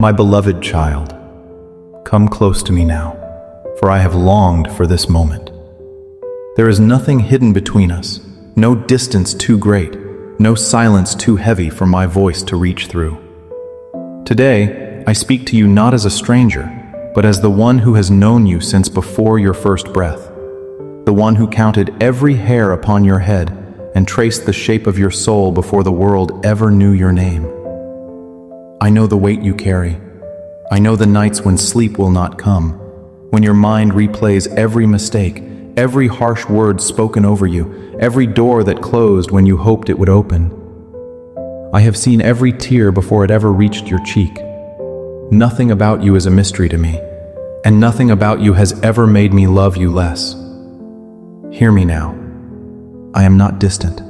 My beloved child, come close to me now, for I have longed for this moment. There is nothing hidden between us, no distance too great, no silence too heavy for my voice to reach through. Today, I speak to you not as a stranger, but as the one who has known you since before your first breath, the one who counted every hair upon your head and traced the shape of your soul before the world ever knew your name. I know the weight you carry. I know the nights when sleep will not come, when your mind replays every mistake, every harsh word spoken over you, every door that closed when you hoped it would open. I have seen every tear before it ever reached your cheek. Nothing about you is a mystery to me, and nothing about you has ever made me love you less. Hear me now. I am not distant.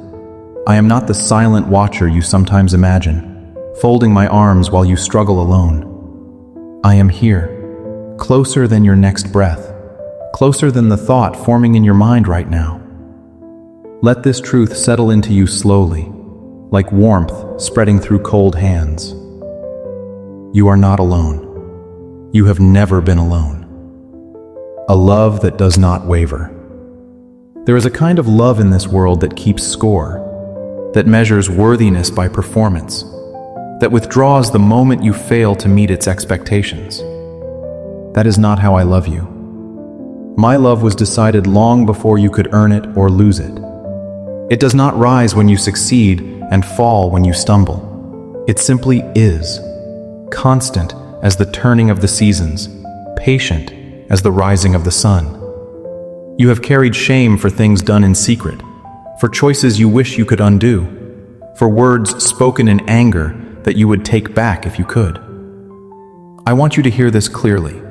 I am not the silent watcher you sometimes imagine, folding my arms while you struggle alone. I am here, closer than your next breath, closer than the thought forming in your mind right now. Let this truth settle into you slowly, like warmth spreading through cold hands. You are not alone. You have never been alone. A love that does not waver. There is a kind of love in this world that keeps score, that measures worthiness by performance, that withdraws the moment you fail to meet its expectations. That is not how I love you. My love was decided long before you could earn it or lose it. It does not rise when you succeed and fall when you stumble. It simply is, constant as the turning of the seasons, patient as the rising of the sun. You have carried shame for things done in secret, for choices you wish you could undo, for words spoken in anger that you would take back if you could. I want you to hear this clearly.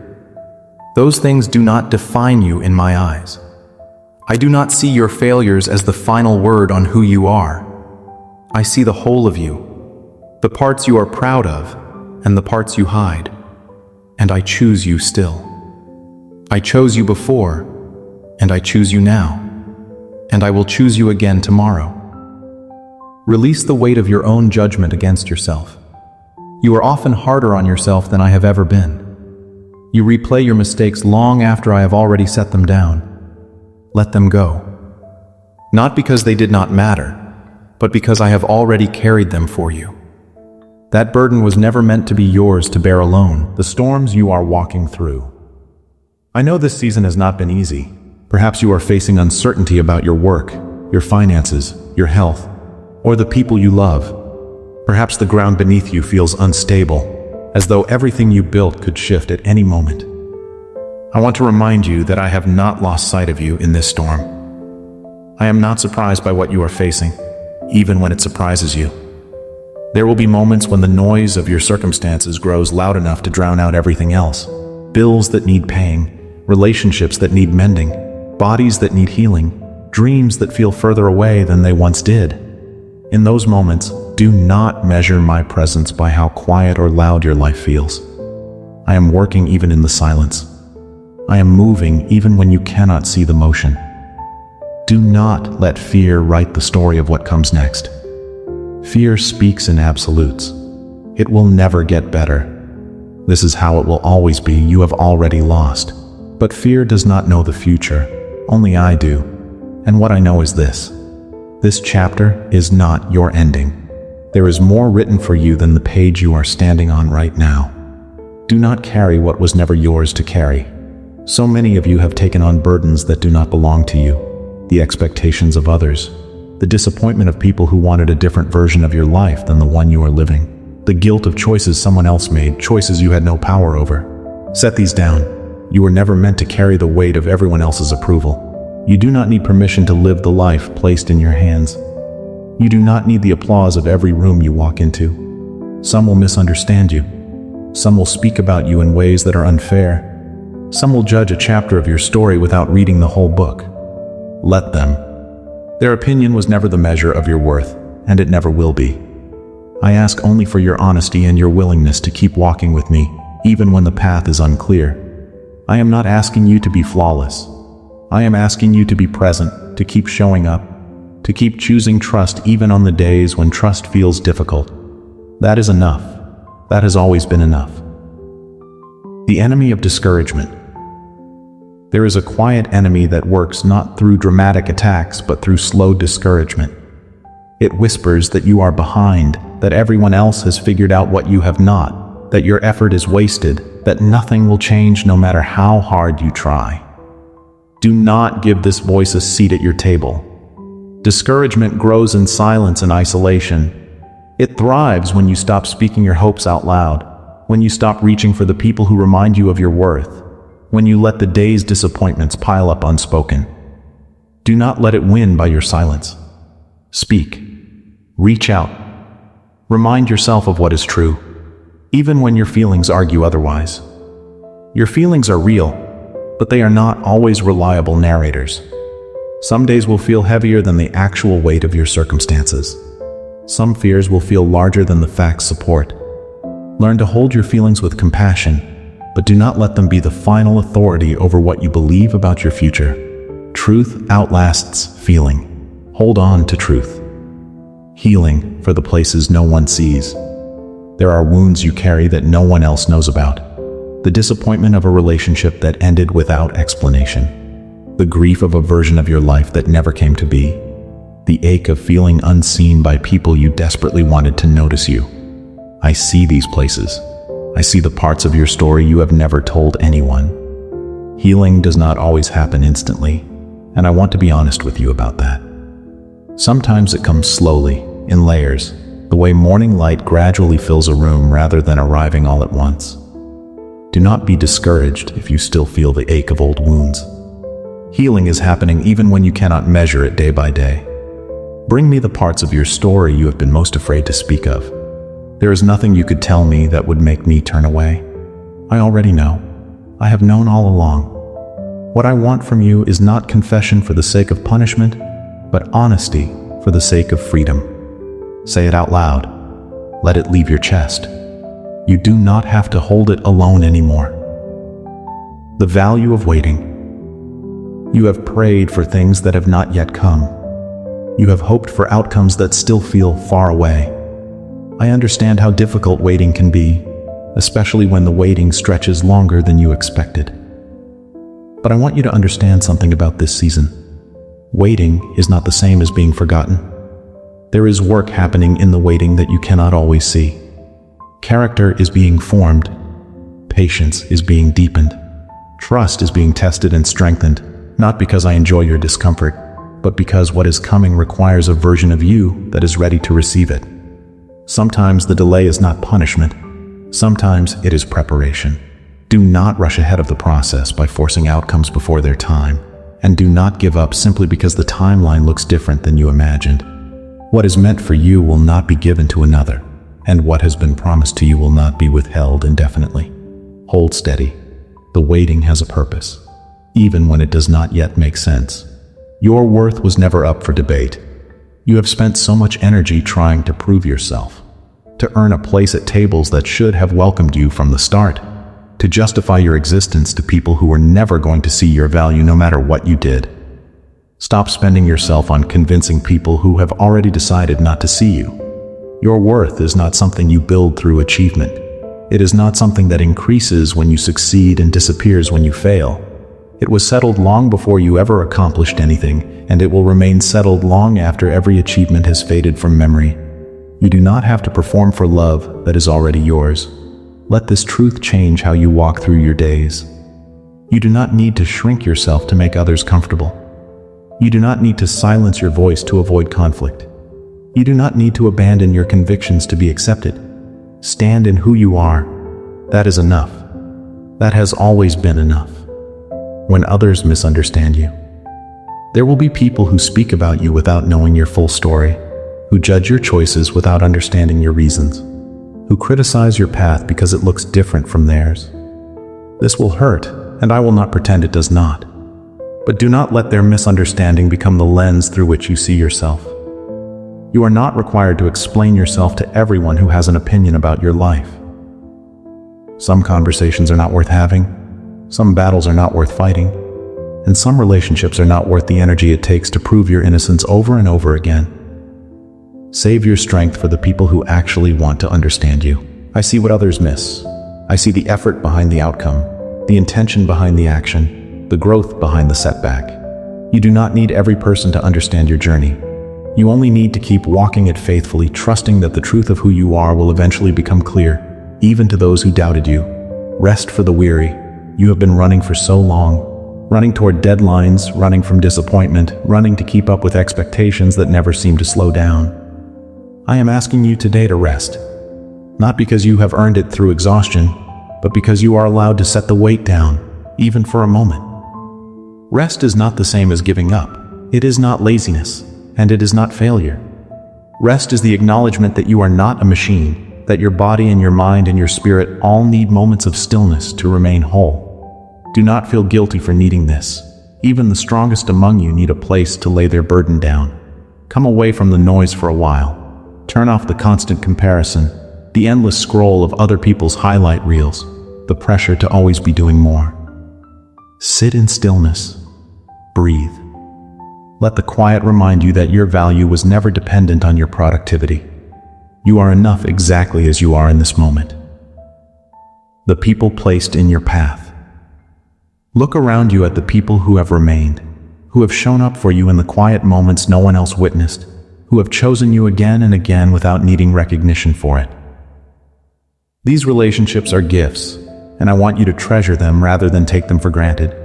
Those things do not define you in my eyes. I do not see your failures as the final word on who you are. I see the whole of you, the parts you are proud of and the parts you hide, and I choose you still. I chose you before, and I choose you now, and I will choose you again tomorrow. Release the weight of your own judgment against yourself. You are often harder on yourself than I have ever been. You replay your mistakes long after I have already set them down. Let them go. Not because they did not matter, but because I have already carried them for you. That burden was never meant to be yours to bear alone, the storms you are walking through. I know this season has not been easy. Perhaps you are facing uncertainty about your work, your finances, your health, or the people you love. Perhaps the ground beneath you feels unstable, as though everything you built could shift at any moment. I want to remind you that I have not lost sight of you in this storm. I am not surprised by what you are facing, even when it surprises you. There will be moments when the noise of your circumstances grows loud enough to drown out everything else. Bills that need paying, relationships that need mending, bodies that need healing, dreams that feel further away than they once did. In those moments, do not measure my presence by how quiet or loud your life feels. I am working even in the silence. I am moving even when you cannot see the motion. Do not let fear write the story of what comes next. Fear speaks in absolutes. It will never get better. This is how it will always be. You have already lost. But fear does not know the future. Only I do. And what I know is this. This chapter is not your ending. There is more written for you than the page you are standing on right now. Do not carry what was never yours to carry. So many of you have taken on burdens that do not belong to you. The expectations of others. The disappointment of people who wanted a different version of your life than the one you are living. The guilt of choices someone else made, choices you had no power over. Set these down. You were never meant to carry the weight of everyone else's approval. You do not need permission to live the life placed in your hands. You do not need the applause of every room you walk into. Some will misunderstand you. Some will speak about you in ways that are unfair. Some will judge a chapter of your story without reading the whole book. Let them. Their opinion was never the measure of your worth, and it never will be. I ask only for your honesty and your willingness to keep walking with me, even when the path is unclear. I am not asking you to be flawless. I am asking you to be present, to keep showing up, to keep choosing trust even on the days when trust feels difficult. That is enough. That has always been enough. The enemy of discouragement. There is a quiet enemy that works not through dramatic attacks but through slow discouragement. It whispers that you are behind, that everyone else has figured out what you have not, that your effort is wasted, that nothing will change no matter how hard you try. Do not give this voice a seat at your table. Discouragement grows in silence and isolation. It thrives when you stop speaking your hopes out loud, when you stop reaching for the people who remind you of your worth, when you let the day's disappointments pile up unspoken. Do not let it win by your silence. Speak. Reach out. Remind yourself of what is true, even when your feelings argue otherwise. Your feelings are real, but they are not always reliable narrators. Some days will feel heavier than the actual weight of your circumstances. Some fears will feel larger than the facts support. Learn to hold your feelings with compassion, but do not let them be the final authority over what you believe about your future. Truth outlasts feeling. Hold on to truth. Healing for the places no one sees. There are wounds you carry that no one else knows about. The disappointment of a relationship that ended without explanation. The grief of a version of your life that never came to be. The ache of feeling unseen by people you desperately wanted to notice you. I see these places. I see the parts of your story you have never told anyone. Healing does not always happen instantly, and I want to be honest with you about that. Sometimes it comes slowly, in layers, the way morning light gradually fills a room rather than arriving all at once. Do not be discouraged if you still feel the ache of old wounds. Healing is happening even when you cannot measure it day by day. Bring me the parts of your story you have been most afraid to speak of. There is nothing you could tell me that would make me turn away. I already know. I have known all along. What I want from you is not confession for the sake of punishment, but honesty for the sake of freedom. Say it out loud. Let it leave your chest. You do not have to hold it alone anymore. The value of waiting. You have prayed for things that have not yet come. You have hoped for outcomes that still feel far away. I understand how difficult waiting can be, especially when the waiting stretches longer than you expected. But I want you to understand something about this season. Waiting is not the same as being forgotten. There is work happening in the waiting that you cannot always see. Character is being formed. Patience is being deepened. Trust is being tested and strengthened, not because I enjoy your discomfort, but because what is coming requires a version of you that is ready to receive it. Sometimes the delay is not punishment. Sometimes it is preparation. Do not rush ahead of the process by forcing outcomes before their time, and do not give up simply because the timeline looks different than you imagined. What is meant for you will not be given to another, and what has been promised to you will not be withheld indefinitely. Hold steady. The waiting has a purpose, even when it does not yet make sense. Your worth was never up for debate. You have spent so much energy trying to prove yourself, to earn a place at tables that should have welcomed you from the start, to justify your existence to people who were never going to see your value no matter what you did. Stop spending yourself on convincing people who have already decided not to see you. Your worth is not something you build through achievement. It is not something that increases when you succeed and disappears when you fail. It was settled long before you ever accomplished anything, and it will remain settled long after every achievement has faded from memory. You do not have to perform for love that is already yours. Let this truth change how you walk through your days. You do not need to shrink yourself to make others comfortable. You do not need to silence your voice to avoid conflict. You do not need to abandon your convictions to be accepted. Stand in who you are. That is enough. That has always been enough. When others misunderstand you, there will be people who speak about you without knowing your full story, who judge your choices without understanding your reasons, who criticize your path because it looks different from theirs. This will hurt, and I will not pretend it does not. But do not let their misunderstanding become the lens through which you see yourself. You are not required to explain yourself to everyone who has an opinion about your life. Some conversations are not worth having. Some battles are not worth fighting, and some relationships are not worth the energy it takes to prove your innocence over and over again. Save your strength for the people who actually want to understand you. I see what others miss. I see the effort behind the outcome, the intention behind the action, the growth behind the setback. You do not need every person to understand your journey. You only need to keep walking it faithfully, trusting that the truth of who you are will eventually become clear, even to those who doubted you. Rest for the weary. You have been running for so long, running toward deadlines, running from disappointment, running to keep up with expectations that never seem to slow down. I am asking you today to rest, not because you have earned it through exhaustion, but because you are allowed to set the weight down, even for a moment. Rest is not the same as giving up. It is not laziness, and it is not failure. Rest is the acknowledgement that you are not a machine, that your body and your mind and your spirit all need moments of stillness to remain whole. Do not feel guilty for needing this. Even the strongest among you need a place to lay their burden down. Come away from the noise for a while. Turn off the constant comparison, the endless scroll of other people's highlight reels, the pressure to always be doing more. Sit in stillness. Breathe. Let the quiet remind you that your value was never dependent on your productivity. You are enough exactly as you are in this moment. The people placed in your path. Look around you at the people who have remained, who have shown up for you in the quiet moments no one else witnessed, who have chosen you again and again without needing recognition for it. These relationships are gifts, and I want you to treasure them rather than take them for granted.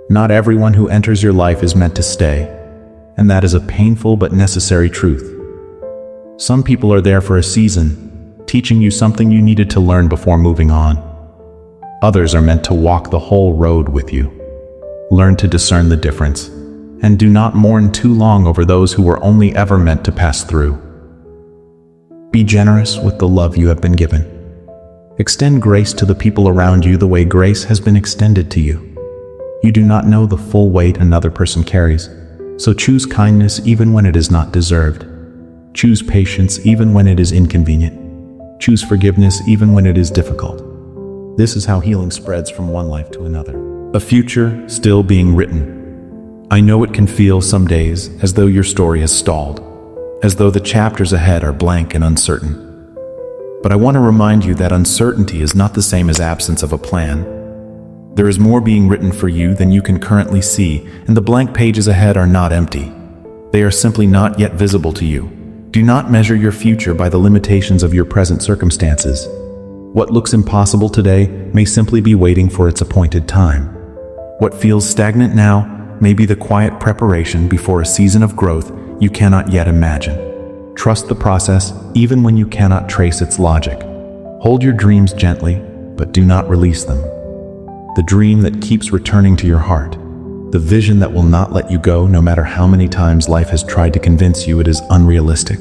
Not everyone who enters your life is meant to stay, and that is a painful but necessary truth. Some people are there for a season, teaching you something you needed to learn before moving on. Others are meant to walk the whole road with you. Learn to discern the difference, and do not mourn too long over those who were only ever meant to pass through. Be generous with the love you have been given. Extend grace to the people around you the way grace has been extended to you. You do not know the full weight another person carries, so choose kindness even when it is not deserved. Choose patience even when it is inconvenient. Choose forgiveness even when it is difficult. This is how healing spreads from one life to another. A future still being written. I know it can feel some days as though your story has stalled, as though the chapters ahead are blank and uncertain. But I want to remind you that uncertainty is not the same as absence of a plan. There is more being written for you than you can currently see, and the blank pages ahead are not empty. They are simply not yet visible to you. Do not measure your future by the limitations of your present circumstances. What looks impossible today may simply be waiting for its appointed time. What feels stagnant now may be the quiet preparation before a season of growth you cannot yet imagine. Trust the process even when you cannot trace its logic. Hold your dreams gently, but do not release them. The dream that keeps returning to your heart, the vision that will not let you go no matter how many times life has tried to convince you it is unrealistic,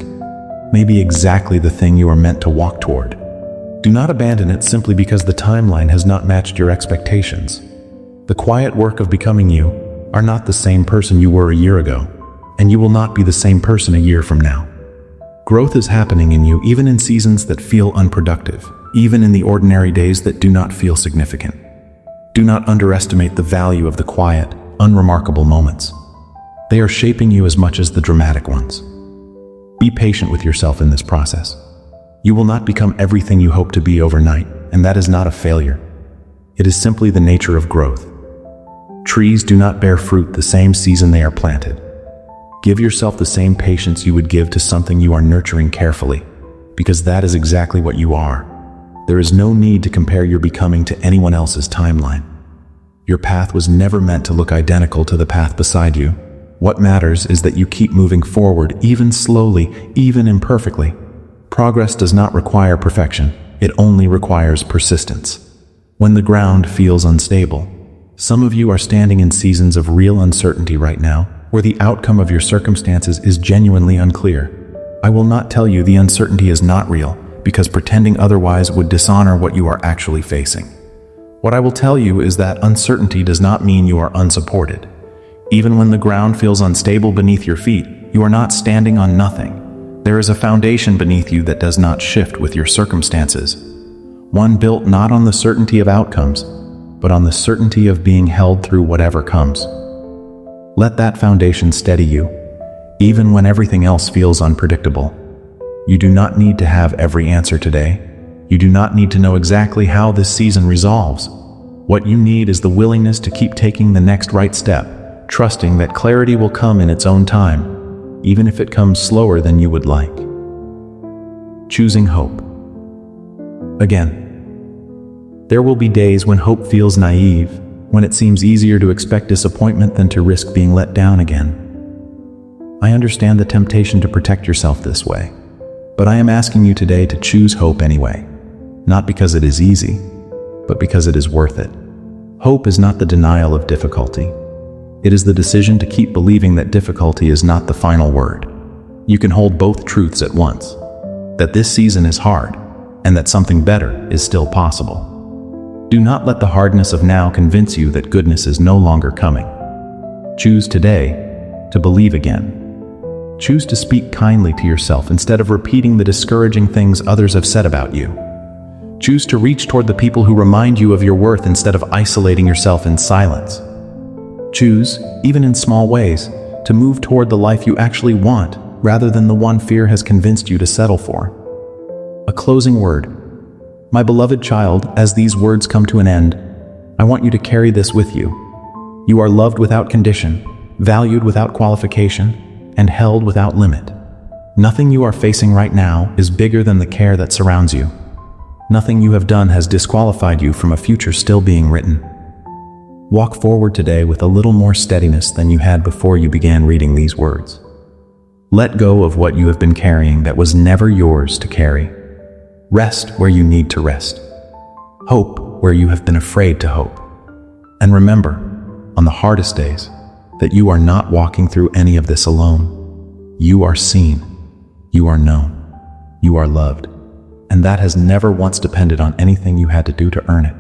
may be exactly the thing you are meant to walk toward. Do not abandon it simply because the timeline has not matched your expectations. The quiet work of becoming you are not the same person you were a year ago, and you will not be the same person a year from now. Growth is happening in you even in seasons that feel unproductive, even in the ordinary days that do not feel significant. Do not underestimate the value of the quiet, unremarkable moments. They are shaping you as much as the dramatic ones. Be patient with yourself in this process. You will not become everything you hope to be overnight, and that is not a failure. It is simply the nature of growth. Trees do not bear fruit the same season they are planted. Give yourself the same patience you would give to something you are nurturing carefully, because that is exactly what you are. There is no need to compare your becoming to anyone else's timeline. Your path was never meant to look identical to the path beside you. What matters is that you keep moving forward, even slowly, even imperfectly. Progress does not require perfection. It only requires persistence. When the ground feels unstable, some of you are standing in seasons of real uncertainty right now, where the outcome of your circumstances is genuinely unclear. I will not tell you the uncertainty is not real, because pretending otherwise would dishonor what you are actually facing. What I will tell you is that uncertainty does not mean you are unsupported. Even when the ground feels unstable beneath your feet, you are not standing on nothing. There is a foundation beneath you that does not shift with your circumstances. One built not on the certainty of outcomes, but on the certainty of being held through whatever comes. Let that foundation steady you, even when everything else feels unpredictable. You do not need to have every answer today. You do not need to know exactly how this season resolves. What you need is the willingness to keep taking the next right step, trusting that clarity will come in its own time, even if it comes slower than you would like. Choosing hope. Again, there will be days when hope feels naive, when it seems easier to expect disappointment than to risk being let down again. I understand the temptation to protect yourself this way, but I am asking you today to choose hope anyway, not because it is easy, but because it is worth it. Hope is not the denial of difficulty. It is the decision to keep believing that difficulty is not the final word. You can hold both truths at once, that this season is hard, and that something better is still possible. Do not let the hardness of now convince you that goodness is no longer coming. Choose today to believe again. Choose to speak kindly to yourself instead of repeating the discouraging things others have said about you. Choose to reach toward the people who remind you of your worth instead of isolating yourself in silence. Choose, even in small ways, to move toward the life you actually want rather than the one fear has convinced you to settle for. A closing word. My beloved child, as these words come to an end, I want you to carry this with you. You are loved without condition, valued without qualification, and held without limit. Nothing you are facing right now is bigger than the care that surrounds you. Nothing you have done has disqualified you from a future still being written. Walk forward today with a little more steadiness than you had before you began reading these words. Let go of what you have been carrying that was never yours to carry. Rest where you need to rest. Hope where you have been afraid to hope. And remember, on the hardest days, that you are not walking through any of this alone. You are seen, you are known, you are loved, and that has never once depended on anything you had to do to earn it.